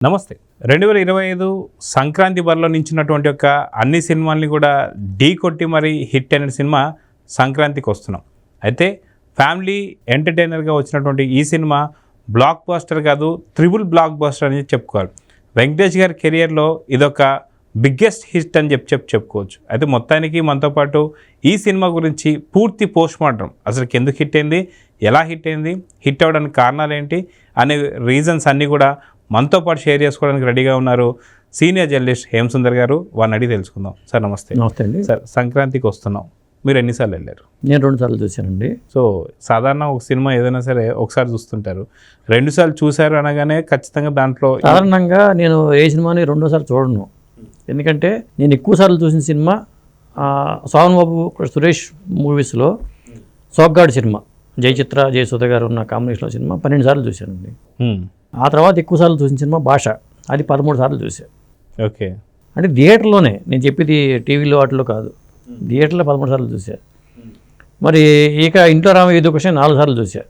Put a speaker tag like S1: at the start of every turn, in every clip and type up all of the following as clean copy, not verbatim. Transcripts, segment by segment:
S1: నమస్తే. 2025 సంక్రాంతి బరిలో నించున్నటువంటి ఒక అన్ని సినిమాల్ని కూడా ఢీ కొట్టి మరి హిట్ అయిన సినిమా సంక్రాంతికి వస్తున్నాం. అయితే ఫ్యామిలీ ఎంటర్టైనర్గా వచ్చినటువంటి ఈ సినిమా బ్లాక్ బస్టర్ కాదు, ట్రిపుల్ బ్లాక్ బస్టర్ అని చెప్పుకోవాలి. వెంకటేష్ గారి కెరియర్లో ఇదొక బిగ్గెస్ట్ హిట్ అని చెప్పుకోవచ్చు. అయితే మొత్తానికి మనతో పాటు ఈ సినిమా గురించి పూర్తి పోస్ట్ మార్టం, అసలు ఎందుకు హిట్ అయింది, ఎలా హిట్ అయింది, హిట్ అవ్వడానికి కారణాలు ఏంటి అనే రీజన్స్ అన్నీ కూడా మనతో పాటు షేర్ చేసుకోవడానికి రెడీగా ఉన్నారు సీనియర్ జర్నలిస్ట్ హేమసుందర్ గారు. వారిని అడిగి తెలుసుకుందాం. సార్ నమస్తే.
S2: నమస్తే అండి.
S1: సార్, సంక్రాంతికి వస్తున్నాం, మీరు ఎన్నిసార్లు వెళ్ళారు?
S2: నేను 2 సార్లు చూశానండి.
S1: సో సాధారణ ఒక సినిమా ఏదైనా సరే ఒకసారి చూస్తుంటారు, 2 సార్లు చూశారు అనగానే ఖచ్చితంగా దాంట్లో
S2: సాధారణంగా నేను ఏ సినిమాని 2వ సారి చూడను. ఎందుకంటే నేను ఎక్కువ సార్లు చూసిన సినిమా సోహన్ బాబు సురేష్ మూవీస్లో సోగ్గాడు సినిమా, జయచిత్ర జయసుధ గారు ఉన్న కాంబినేషన్లో సినిమా 12 సార్లు చూశానండి. ఆ తర్వాత ఎక్కువ సార్లు చూసిన సినిమా భాష, అది 13 సార్లు చూశాను.
S1: ఓకే,
S2: అంటే థియేటర్లోనే, నేను చెప్పేది టీవీలో వాటిలో కాదు, థియేటర్లో 13 సార్లు చూశాను. మరి ఇక ఇంట్లో రామ ఏదో క్వశ్చన్ 4 సార్లు చూశాను.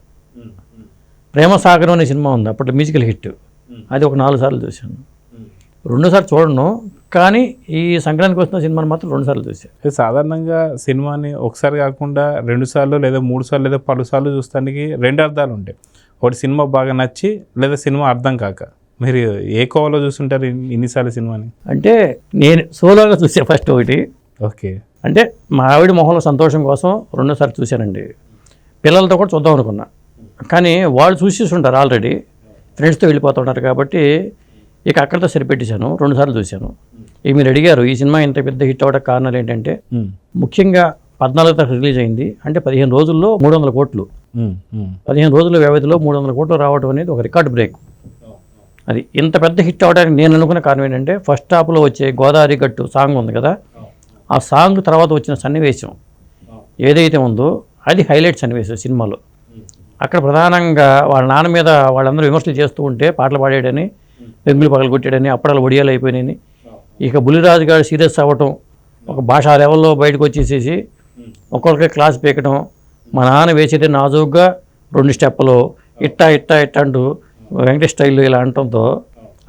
S2: ప్రేమ సాగరం అనే సినిమా ఉంది, అప్పట్లో మ్యూజికల్ హిట్, అది ఒక 4 సార్లు చూశాను. 2 సార్లు చూడను, కానీ ఈ సంక్రాంతికి వస్తున్న సినిమాని మాత్రం 2 సార్లు చూశాను.
S1: సాధారణంగా సినిమాని ఒకసారి కాకుండా 2 సార్లు లేదా 3 సార్లు లేదా 10 సార్లు చూస్తానికి 2 అర్థాలు ఉంటాయి. ఒకటి సినిమా బాగా నచ్చి, లేదా సినిమా అర్థం కాక. మీరు ఏ కోవలో చూస్తుంటారు ఇన్నిసార్లు సినిమాని?
S2: అంటే నేను సోలోగా చూసా ఫస్ట్ ఒకటి.
S1: ఓకే,
S2: అంటే మా ఆవిడ మొహంలో సంతోషం కోసం 2వ సారి చూశానండి. పిల్లలతో కూడా చూద్దాం అనుకున్నా, కానీ వాళ్ళు చూసేస్తుంటారు ఆల్రెడీ, ఫ్రెండ్స్తో వెళ్ళిపోతుంటారు కాబట్టి ఇక అక్కడితో సరిపెట్టేశాను. 2 సార్లు చూశాను. ఇక మీరు అడిగారు ఈ సినిమా ఇంత పెద్ద హిట్ అవ్వడానికి కారణాలు ఏంటంటే, ముఖ్యంగా 14 తారీఖు రిలీజ్ అయింది, అంటే 15 రోజుల్లో 300 కోట్లు, 15 రోజుల వ్యవధిలో 300 కోట్లు రావడం అనేది ఒక రికార్డ్ బ్రేక్. అది ఇంత పెద్ద హిట్ అవ్వడానికి నేను అనుకున్న కారణం ఏంటంటే, ఫస్ట్ హాఫ్లో వచ్చే గోదావరి గట్టు సాంగ్ ఉంది కదా, ఆ సాంగ్ తర్వాత వచ్చిన సన్నివేశం ఏదైతే ఉందో అది హైలైట్ సన్నివేశం సినిమాలో. అక్కడ ప్రధానంగా వాళ్ళ నాన్న మీద వాళ్ళందరూ విమర్శలు చేస్తూ ఉంటే, పాటలు పాడాడని, పెంగులు పగలు కొట్టాడని, అప్పడాలు ఒడియాలు అయిపోయినాయని, ఇక బుల్లిరాజు గారు సీరియస్ అవ్వటం, ఒక భాషా లెవెల్లో బయటకు వచ్చేసేసి ఒక్కొక్కరికి క్లాస్ పీకటం, మా నాన్న వేసేది నాజుగ్గా 2 స్టెప్పులు ఇట్టా ఇట్టా ఇట్టా అంటూ వెంకటేష్ స్టైల్లో ఇలా అనటంతో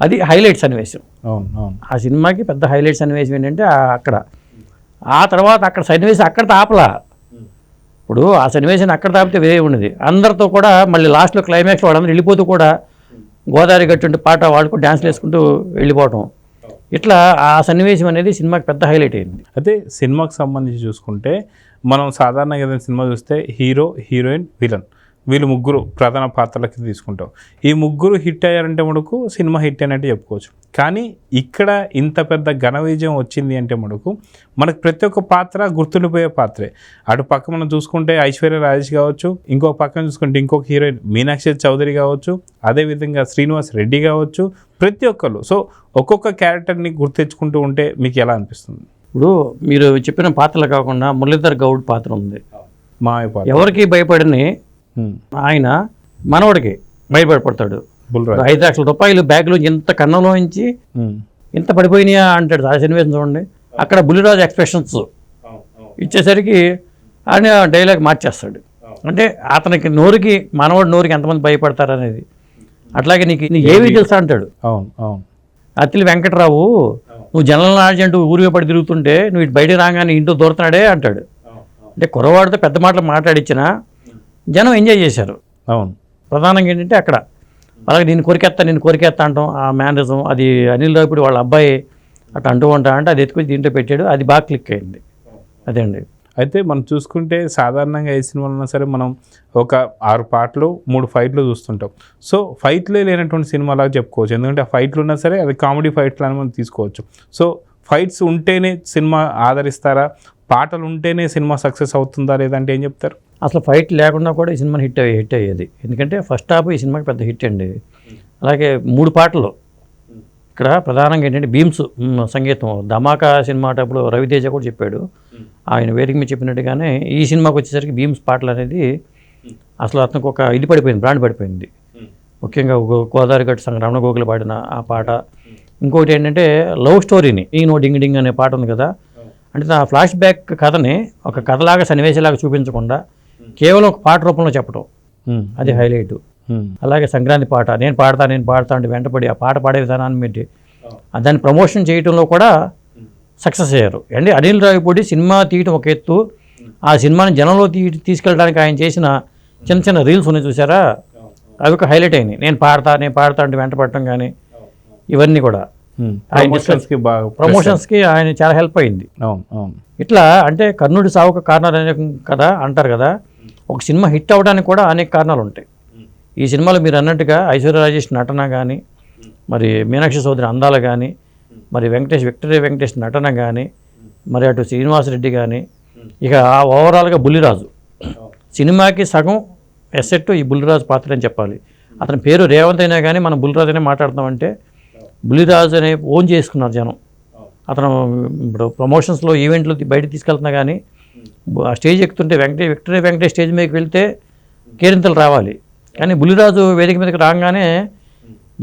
S2: అది హైలైట్ సన్నివేశం. ఆ సినిమాకి పెద్ద హైలైట్ సన్నివేశం ఏంటంటే అక్కడ. ఆ తర్వాత అక్కడ సన్నివేశం అక్కడ తాపలా. ఇప్పుడు ఆ సన్నివేశాన్ని అక్కడ తాపితే వేరే ఉన్నది. అందరితో కూడా మళ్ళీ లాస్ట్లో క్లైమాక్స్లో వాళ్ళందరూ వెళ్ళిపోతూ కూడా గోదావరి గట్టు పాట వాడుకు డ్యాన్స్లు వేసుకుంటూ వెళ్ళిపోవటం, ఇట్లా ఆ సన్నివేశం అనేది సినిమాకి పెద్ద హైలైట్ అయింది.
S1: అయితే సినిమాకి సంబంధించి చూసుకుంటే, మనం సాధారణంగా ఏదైనా సినిమా చూస్తే హీరో, హీరోయిన్, విలన్, వీళ్ళు ముగ్గురు ప్రధాన పాత్రలకి తీసుకుంటాం. ఈ ముగ్గురు హిట్ అయ్యారంటే మనకు సినిమా హిట్ అయినట్టు చెప్పుకోవచ్చు. కానీ ఇక్కడ ఇంత పెద్ద ఘన విజయం వచ్చింది అంటే మనకు ప్రతి ఒక్క పాత్ర గుర్తుండిపోయే పాత్రే. అటు పక్క మనం చూసుకుంటే ఐశ్వర్య రాజేష్ కావచ్చు, ఇంకో పక్కన చూసుకుంటే ఇంకొక హీరోయిన్ మీనాక్షి చౌదరి కావచ్చు, అదేవిధంగా శ్రీనివాస్ రెడ్డి కావచ్చు, ప్రతి ఒక్కరు. సో ఒక్కొక్క క్యారెక్టర్ని గుర్తించుకుంటూ ఉంటే మీకు ఎలా అనిపిస్తుంది?
S2: ఇప్పుడు మీరు చెప్పిన పాత్రలు కాకుండా మురళీధర్ గౌడ్ పాత్ర ఉంది,
S1: మాయ పాత్ర.
S2: ఎవరికి భయపడని ఆయన మనవడికి భయపడతాడు. 5 లక్షల రూపాయలు బ్యాగ్లో ఇంత కన్నంలోంచి ఇంత పడిపోయినాయా అంటాడు. ఆ సన్నివేశం చూడండి. అక్కడ బుల్లిరాజు ఎక్స్ప్రెషన్స్ ఇచ్చేసరికి ఆయన డైలాగ్ మార్చేస్తాడు. అంటే అతనికి నోరుకి, మనవడి నోరుకి ఎంతమంది భయపడతారు అనేది. అట్లాగే నీకు ఏవి తెలుసా అంటాడు. అత్తిలి వెంకటరావు, నువ్వు జనరల్ నాలెడ్జ్ అంటూ ఊరిగా పడి తిరుగుతుంటే నువ్వు ఇటు బయట రాగానే ఇంట్లో దూరుతున్నాడే అంటాడు. అంటే కుర్రవాడితో పెద్ద మాటలు మాట్లాడించినా జనం ఎంజాయ్ చేశారు.
S1: అవును,
S2: ప్రధానంగా ఏంటంటే అక్కడ అలాగే నేను కోరికేస్తా అంటాం, ఆ మేనరిజం, అది అనిల్ రావిపూడి వాళ్ళ అబ్బాయి అట్లా అంటూ ఉంటా అంటే అది ఎత్తుకొని దీంట్లో పెట్టాడు, అది బాగా క్లిక్ అయింది. అదే అండి.
S1: అయితే మనం చూసుకుంటే సాధారణంగా ఏ సినిమాలో ఉన్నా సరే మనం ఒక 6 పాటలు 3 ఫైట్లు చూస్తుంటాం. సో ఫైట్లే లేనటువంటి సినిమాలాగా చెప్పుకోవచ్చు. ఎందుకంటే ఆ ఫైట్లు ఉన్నా సరే అది కామెడీ ఫైట్లు అని మనం తీసుకోవచ్చు. సో ఫైట్స్ ఉంటేనే సినిమా ఆదరిస్తారా, పాటలు ఉంటేనే సినిమా సక్సెస్ అవుతుందా, లేదంటే ఏం చెప్తారు?
S2: అసలు ఫైట్ లేకుండా కూడా ఈ సినిమా హిట్ అయ్యేది. ఎందుకంటే ఫస్ట్ హాఫ్ ఈ సినిమాకి పెద్ద హిట్ అండి. అలాగే 3 పాటలు ఇక్కడ ప్రధానంగా ఏంటంటే బీమ్స్ సంగీతం, ధమాకా సినిమా అప్పుడు రవితేజ కూడా చెప్పాడు, ఆయన వేదిక మీద చెప్పినట్టుగానే ఈ సినిమాకి వచ్చేసరికి బీమ్స్ పాటలు అనేది అసలు అతనికి ఒక ఇది పడిపోయింది, బ్రాండ్ పడిపోయింది. ముఖ్యంగా గోదావరి గట్టు సంగ రమణ గోగులు పాడిన ఆ పాట. ఇంకోటి ఏంటంటే లవ్ స్టోరీని ఈనో డింగ్ డింగ్ అనే పాట ఉంది కదా, అంటే ఆ ఫ్లాష్ బ్యాక్ కథని ఒక కథలాగా సన్నివేశలాగా చూపించకుండా కేవలం ఒక పాట రూపంలో చెప్పడం, అది హైలైట్. అలాగే సంక్రాంతి పాట నేను పాడతా అంటే వెంటపడి ఆ పాట పాడే విధానాన్ని పెట్టి దాన్ని ప్రమోషన్ చేయడంలో కూడా సక్సెస్ అయ్యారు. అంటే అనిల్ రావిపూడి సినిమా తీయటం ఒక ఎత్తు, ఆ సినిమాని జనంలో తీసుకెళ్ళడానికి ఆయన చేసిన చిన్న చిన్న రీల్స్ ఉన్నాయి చూసారా, అవి ఒక హైలైట్ అయినాయి. నేను పాడతా అంటే వెంట పడటం కానీ ఇవన్నీ కూడా ప్రమోషన్స్కి ఆయన చాలా హెల్ప్ అయింది. ఇట్లా అంటే కర్ణుడి సావుకు కారణాలు అనేక కదా అంటారు కదా, ఒక సినిమా హిట్ అవ్వడానికి కూడా అనేక కారణాలు ఉంటాయి. ఈ సినిమాలో మీరు అన్నట్టుగా ఐశ్వర్య రాజేష్ నటన కానీ, మరి మీనాక్షి చౌదరి అందాలు కానీ, మరి విక్టరీ వెంకటేష్ నటన కానీ, మరి అటు శ్రీనివాసరెడ్డి కానీ, ఇక ఓవరాల్గా బుల్లిరాజు సినిమాకి సగం ఎసెట్ ఈ బుల్లిరాజు పాత్ర అని చెప్పాలి. అతని పేరు రేవంత్ అయినా కానీ మనం బుల్లిరాజు అనే మాట్లాడుతామంటే బుల్లిరాజు అనే ఓన్ చేసుకున్నారు జనం. అతను ఇప్పుడు ప్రమోషన్స్లో ఈవెంట్లు బయట తీసుకెళ్తున్నా కానీ ఆ స్టేజ్ ఎక్కుతుంటే విక్టరీ వెంకటేష్ స్టేజ్ మీదకి వెళ్తే కేరింతలు రావాలి, కానీ బుల్లిరాజు వేదిక మీదకి రాగానే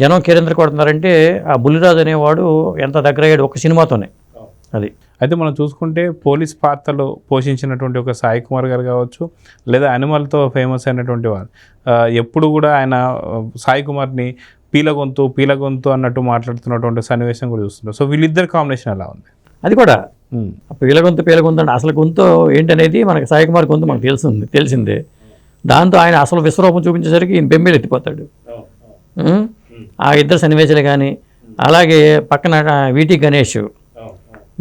S2: జనం కేరింతలు కొడుతున్నారంటే ఆ బుల్లిరాజు అనేవాడు ఎంత దగ్గర అయ్యాడు ఒక సినిమాతోనే. అది
S1: అయితే మనం చూసుకుంటే పోలీస్ పాత్రలు పోషించినటువంటి ఒక సాయి కుమార్ గారు కావచ్చు, లేదా అనిమల్తో ఫేమస్ అయినటువంటి వారు ఎప్పుడు కూడా ఆయన సాయి కుమార్ని పీలగొంతు అన్నట్టు మాట్లాడుతున్నటువంటి సన్నివేశం కూడా చూస్తుంటారు. సో వీళ్ళిద్దరు కాంబినేషన్ ఎలా ఉంది?
S2: అది కూడా పీలగొంతు అంటే అసలు గొంతు ఏంటనేది మనకి సాయి కుమార్ గొంతు మనకు తెలిసిందే. దాంతో ఆయన అసలు విశ్వరూపం చూపించేసరికి ఈయన బెంబేలు ఎత్తిపోతాడు. ఆ ఇద్దరు సన్నివేశాలు కానీ, అలాగే పక్కన వీటి గణేష్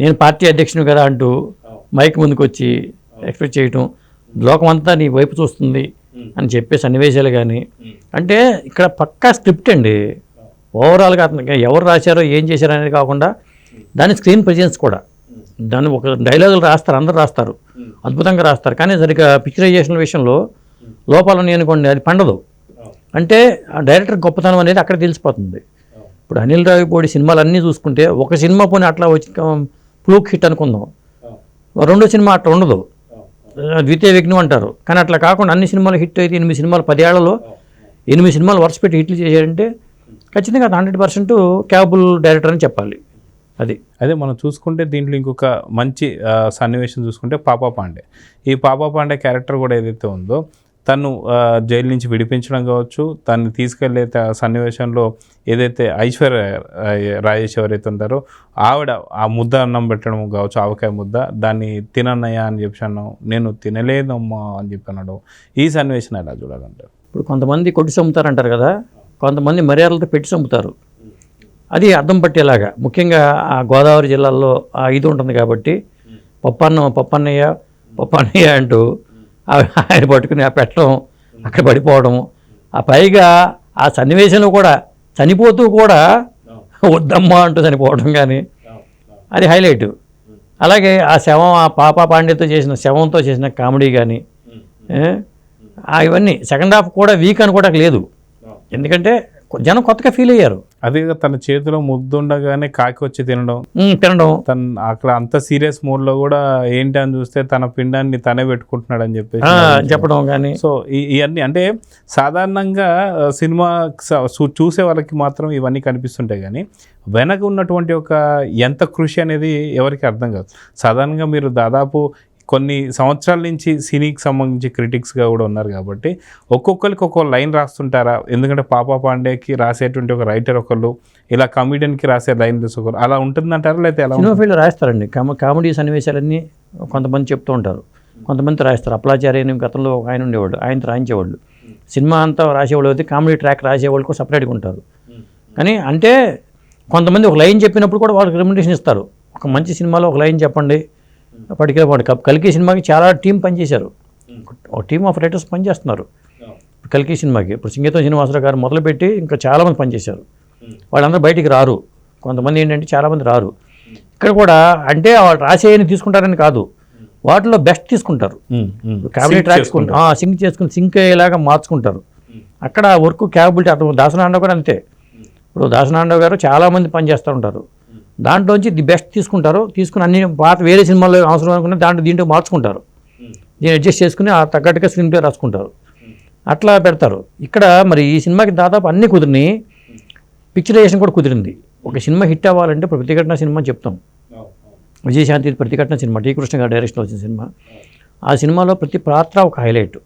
S2: నేను పార్టీ అధ్యక్షుని కదా అంటూ మైక్ ముందుకు వచ్చి ఎక్స్పెక్ట్ చేయటం, లోకమంతా నీ వైపు చూస్తుంది అని చెప్పే సన్నివేశాలు కానీ, అంటే ఇక్కడ పక్కా స్క్రిప్ట్ అండి. ఓవరాల్గా అతనికి ఎవరు రాశారో ఏం చేశారో అనేది కాకుండా దాని స్క్రీన్ ప్రెజెన్స్ కూడా, దాన్ని ఒక డైలాగులు రాస్తారు, అందరూ రాస్తారు, అద్భుతంగా రాస్తారు, కానీ సరిగ్గా పిక్చరైజేషన్ విషయంలో లోపాలు ఉన్నాయి అనుకోండి, అది పండదు. అంటే ఆ డైరెక్టర్ గొప్పతనం అనేది అక్కడ తెలిసిపోతుంది. ఇప్పుడు అనిల్ రావిపూడి సినిమాలు అన్నీ చూసుకుంటే ఒక సినిమా పోనీ అట్లా వచ్చి ఫ్లూక్ హిట్ అనుకుందాం, రెండో సినిమా అట్లా ఉండదు, ద్వితీయ విఘ్నం అంటారు. కానీ అట్లా కాకుండా అన్ని సినిమాలు హిట్ అయితే 8 సినిమాలు 10 ఏళ్లలో 8 సినిమాలు వరుస పెట్టి హిట్లు చేశారంటే ఖచ్చితంగా 100% క్యాపబుల్ డైరెక్టర్ అని చెప్పాలి.
S1: అదే మనం చూసుకుంటే దీంట్లో ఇంకొక మంచి సన్నివేశం చూసుకుంటే పాపా పాండే. ఈ పాపా పాండే క్యారెక్టర్ కూడా ఏదైతే ఉందో తను జైలు నుంచి విడిపించడం కావచ్చు, తను తీసుకెళ్లే సన్నివేశంలో ఏదైతే ఐశ్వర్య రాజేష్ ఎవరైతే ఉంటారో ఆవిడ ఆ ముద్ద అన్నం పెట్టడం కావచ్చు, ఆవకాయ ముద్ద, దాన్ని తినన్నయ్యా అని చెప్పి అన్నాం, నేను తినలేదమ్మా అని చెప్పి అన్నాడు. ఈ సన్నివేశం ఎలా చూడాలంటారు?
S2: ఇప్పుడు కొంతమంది కొట్టి చంపుతారంటారు కదా, కొంతమంది మర్యాదలతో పెట్టి చంపుతారు. అది అర్థం పట్టేలాగా, ముఖ్యంగా ఆ గోదావరి జిల్లాల్లో ఆ ఇది ఉంటుంది కాబట్టి పప్పన్నయ్య అంటూ ఆయన పట్టుకుని ఆ పెట్టడం, అక్కడ పడిపోవడం, ఆ పైగా ఆ సన్నివేశంలో కూడా చనిపోతూ కూడా వద్దమ్మా అంటూ చనిపోవడం కానీ అది హైలైట్. అలాగే ఆ శవం, ఆ పాపా పాండేతో చేసిన శవంతో చేసిన కామెడీ కానీ, ఇవన్నీ సెకండ్ హాఫ్ కూడా వీక్ అని కూడా లేదు, ఎందుకంటే జనం కొత్తగా ఫీల్ అయ్యారు.
S1: అదే తన చేతిలో ముద్దుండగానే కాకి వచ్చి తినడం, తను అక్కడ అంత సీరియస్ మూడ్ లో కూడా ఏంటి అని చూస్తే తన పిండాన్ని తనే పెట్టుకుంటున్నాడు అని
S2: చెప్పడం కానీ.
S1: సో ఇవన్నీ అంటే సాధారణంగా సినిమా చూసే వాళ్ళకి మాత్రం ఇవన్నీ కనిపిస్తుంటాయి, కానీ వెనక ఉన్నటువంటి ఒక ఎంత కృషి అనేది ఎవరికి అర్థం కాదు. సాధారణంగా మీరు దాదాపు కొన్ని సంవత్సరాల నుంచి సినీకి సంబంధించి క్రిటిక్స్గా కూడా ఉన్నారు కాబట్టి ఒక్కొక్కరికి ఒక్కొక్క లైన్ రాస్తుంటారా? ఎందుకంటే పాపా పాండేకి రాసేటువంటి ఒక రైటర్ ఒకళ్ళు, ఇలా కమెడియన్కి రాసే లైన్ ఒకరు, అలా ఉంటుందంటారా? లేకపోతే ఎలా?
S2: సినిమా ఫీల్డ్ రాస్తారండి కామెడీ సన్నివేశాలన్నీ కొంతమంది చెప్తూ ఉంటారు, కొంతమంది రాస్తారు. అప్లాచార్య అని గతంలో ఒక ఆయన ఉండేవాడు, ఆయనతో రాయించేవాళ్ళు. సినిమా అంతా రాసేవాళ్ళు అయితే కామెడీ ట్రాక్ రాసేవాళ్ళు కూడా సపరేట్గా ఉంటారు. కానీ అంటే కొంతమంది ఒక లైన్ చెప్పినప్పుడు కూడా వాళ్ళకి రెమ్యునరేషన్ ఇస్తారు. ఒక మంచి సినిమాలో ఒక లైన్ చెప్పండి, పర్టికులర్ కల్కి సినిమాకి చాలా టీం పనిచేశారు, ఒక టీమ్ ఆఫ్ రైటర్స్ పనిచేస్తున్నారు కల్కి సినిమాకి. ఇప్పుడు సింగీతం శ్రీనివాసరావు గారు మొదలుపెట్టి ఇంకా చాలామంది పనిచేశారు. వాళ్ళందరూ బయటికి రారు, కొంతమంది ఏంటంటే చాలామంది రారు. ఇక్కడ కూడా అంటే వాళ్ళు రాసేయని తీసుకుంటారని కాదు, వాటిలో బెస్ట్ తీసుకుంటారు, కామెడీ ట్రాక్స్ సింక్ చేసుకుని సింక్ అయ్యేలాగా మార్చుకుంటారు. అక్కడ వర్క్ క్యాపబిలిటీ అర్థం. దాసనారాయణరావు కూడా అంతే. ఇప్పుడు దాసనారాయణరావు గారు చాలామంది పనిచేస్తూ ఉంటారు, దాంట్లోంచి ది బెస్ట్ తీసుకుంటారు, తీసుకుని అన్ని పాత వేరే సినిమాల్లో అవసరం అనుకున్న దీంట్లో మార్చుకుంటారు, దీన్ని అడ్జస్ట్ చేసుకుని ఆ తగ్గట్టుగా స్క్రీన్ ప్లే రాసుకుంటారు, అట్లా పెడతారు. ఇక్కడ మరి ఈ సినిమాకి దాదాపు అన్నీ కుదిరినాయి, పిక్చరైజేషన్ కూడా కుదిరింది. ఒక సినిమా హిట్ అవ్వాలంటే ఇప్పుడు ప్రతిఘటన సినిమా చెప్తాం, విజయశాంతి ప్రతిఘటన సినిమా, టీ కృష్ణ గారి డైరెక్షన్లో వచ్చిన సినిమా. ఆ సినిమాలో ప్రతి పాత్ర ఒక హైలైట్,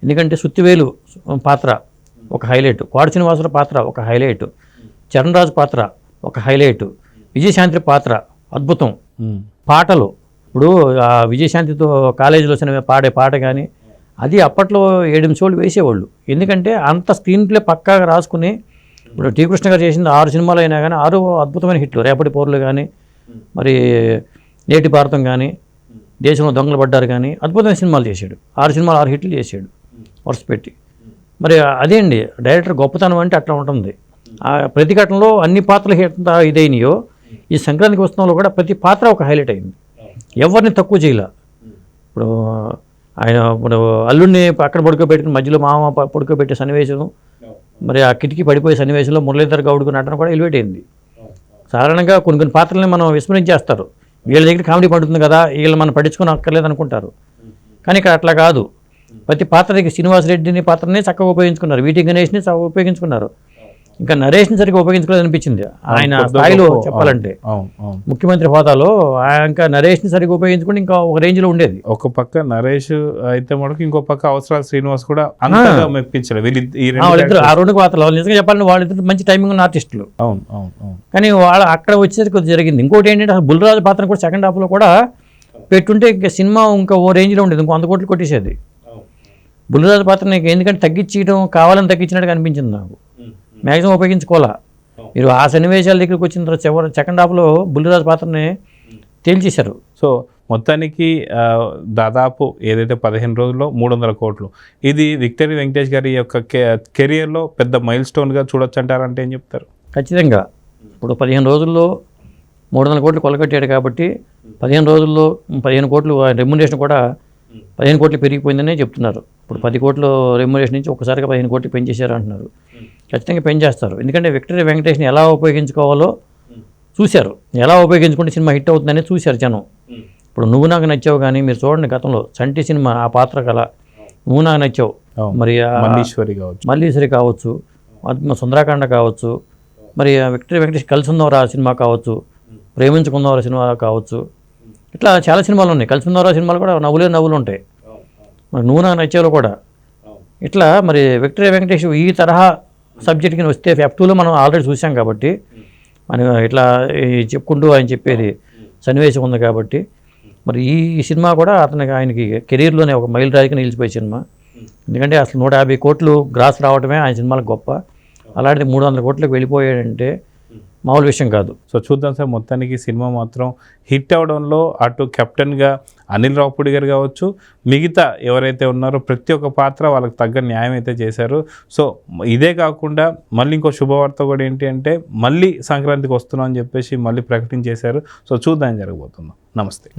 S2: ఎందుకంటే సుత్తివేలు పాత్ర ఒక హైలైట్, కోడి శ్రీనివాసరావు పాత్ర ఒక హైలైట్, చరణ్ రాజు పాత్ర ఒక హైలైట్, విజయశాంతి పాత్ర అద్భుతం. పాటలు ఇప్పుడు ఆ విజయశాంతితో కాలేజీలో వచ్చిన పాడే పాట కానీ అది అప్పట్లో 7 నిమిషాలు వేసేవాళ్ళు. ఎందుకంటే అంత స్క్రీన్ ప్లే పక్కాగా రాసుకుని, ఇప్పుడు టీ కృష్ణ గారు చేసింది 6 సినిమాలు అయినా కానీ 6 అద్భుతమైన హిట్లు. రేపటి పౌరులు కానీ, మరి నేటి భారతం కానీ, దేశంలో దొంగలు పడ్డారు కానీ అద్భుతమైన సినిమాలు చేశాడు. 6 సినిమాలు 6 హిట్లు చేశాడు వరుస పెట్టి. మరి అదే అండి డైరెక్టర్ గొప్పతనం అంటే అట్లా ఉంటుంది. ఆ ప్రతిఘటనలో అన్ని పాత్రలు ఎంత ఇదైనాయో ఈ సంక్రాంతికి ఉత్సవంలో కూడా ప్రతి పాత్ర ఒక హైలైట్ అయింది. ఎవరిని తక్కువ చేయలే. ఇప్పుడు ఇప్పుడు అల్లుడిని పక్కన పడుకోబెట్టుకుని మధ్యలో మామ పడుకోబెట్టే సన్నివేశం, మరి ఆ కిటికీ పడిపోయే సన్నివేశంలో మురళీధర్ గౌడ్కు నటన కూడా ఎలివేట్ అయింది. సాధారణంగా కొన్ని పాత్రల్ని మనం విస్మరించేస్తారు. వీళ్ళ దగ్గర కామెడీ పడుతుంది కదా, వీళ్ళు మనం పట్టించుకుని అక్కర్లేదు అనుకుంటారు. కానీ ఇక్కడ అట్లా కాదు. ప్రతి పాత్రకి శ్రీనివాసరెడ్డిని పాత్రని చక్కగా ఉపయోగించుకున్నారు, వీటి గణేష్ని ఉపయోగించుకున్నారు. ఇంకా నరేష్ని సరిగ్గా ఉపయోగించుకోలేదు అనిపించింది ఆయన స్థాయిలో చెప్పాలంటే. ముఖ్యమంత్రి హోదాలో ఇంకా నరేష్ని సరిగ్గా ఉపయోగించుకుంటే ఇంకా ఒక రేంజ్లో ఉండేది.
S1: ఒక పక్క నరేష్ అయితే మనకు ఇంకో పక్క అవసరాలు శ్రీనివాస్ కూడా అంతగా మెప్పించారు.
S2: వాళ్ళిద్దరు ఆ 2 పాత్రలు నిజంగా చెప్పాలంటే వాళ్ళిద్దరు మంచి టైమింగ్ ఉన్న ఆర్టిస్టులు. కానీ వాళ్ళు అక్కడ వచ్చేసరికి కొద్దిగా జరిగింది. ఇంకోటి ఏంటంటే అసలు బుల్రాజు పాత్ర కూడా సెకండ్ హాఫ్లో కూడా పెట్టుంటే ఇంకా సినిమా ఇంకా ఓ రేంజ్లో ఉండేది, ఇంకో 100 కోట్లు కొట్టేసేది. బుల్రాజు పాత్ర నీకు ఎందుకంటే తగ్గించడం కావాలని తగ్గించినట్టుగా అనిపించింది నాకు. మ్యాక్సిమం ఉపయోగించుకోవాలా. మీరు ఆ సన్నివేశాల దగ్గరికి వచ్చిన తర్వాత సెకండ్ హాఫ్లో బుల్లిరాజు పాత్రని తేల్చేశారు.
S1: సో మొత్తానికి దాదాపు ఏదైతే 15 రోజుల్లో 300 కోట్లు, ఇది విక్టరీ వెంకటేష్ గారి యొక్క కెరియర్లో పెద్ద మైల్ స్టోన్గా చూడొచ్చు అంటారంటే ఏం చెప్తారు?
S2: ఖచ్చితంగా. ఇప్పుడు 15 రోజుల్లో 300 కోట్లు కొలగట్టాడు కాబట్టి 15 రోజుల్లో 15 కోట్లు రెమ్యునరేషన్ కూడా 15 కోట్లు పెరిగిపోయిందనే చెప్తున్నారు. ఇప్పుడు 10 కోట్ల రెమ్యునరేషన్ నుంచి ఒకసారిగా 15 కోట్లు పెంచేశారు అంటున్నారు. ఖచ్చితంగా పెంచేస్తారు. ఎందుకంటే విక్టరీ వెంకటేష్ని ఎలా ఉపయోగించుకోవాలో చూశారు, ఎలా ఉపయోగించుకుంటే సినిమా హిట్ అవుతుందని చూశారు జనం. ఇప్పుడు నువ్వు నాకు నచ్చావు కానీ మీరు చూడండి, గతంలో చంటి సినిమా ఆ పాత్ర కల నువ్వు నాకు నచ్చావు, మరి మల్లీశ్వరి కావచ్చు, సుందరాకాండ కావచ్చు, మరి విక్టరీ వెంకటేష్ కలిసి ఉన్నవరా సినిమా కావచ్చు, ప్రేమించుకున్నవరా సినిమా కావచ్చు, ఇట్లా చాలా సినిమాలు ఉన్నాయి. కలిసి ఉన్నవరా సినిమాలు కూడా నవ్వులు ఉంటాయి. మరి నువ్వు నాకు నచ్చావులో కూడా ఇట్లా మరి విక్టరీ వెంకటేష్ ఈ తరహా సబ్జెక్ట్ కింద వస్తే F2లో మనం ఆల్రెడీ చూసాం కాబట్టి మనం ఇట్లా చెప్పుకుంటూ ఆయన చెప్పేది సన్నివేశం ఉంది కాబట్టి మరి ఈ సినిమా కూడా ఆయనకి కెరీర్లోనే ఒక మైల్ రాయికి నిలిచిపోయే సినిమా. ఎందుకంటే అసలు 150 కోట్లు గ్రాస్ రావడమే ఆయన సినిమాలకు గొప్ప. అలాంటిది 300 కోట్లకు వెళ్ళిపోయాడంటే మామూలు విషయం కాదు.
S1: సో చూద్దాం సార్, మొత్తానికి సినిమా మాత్రం హిట్ అవడంలో అటు కెప్టెన్గా అనిల్ రావుపూడి గారు కావచ్చు, మిగతా ఎవరైతే ఉన్నారో ప్రతి ఒక్క పాత్ర వాళ్ళకి తగ్గ న్యాయం అయితే చేశారు. సో ఇదే కాకుండా మళ్ళీ ఇంకో శుభవార్త కూడా ఏంటి అంటే మళ్ళీ సంక్రాంతికి వస్తున్నాం అని చెప్పేసి మళ్ళీ ప్రకటించేశారు. సో చూద్దాం జరగబోతుందో. నమస్తే.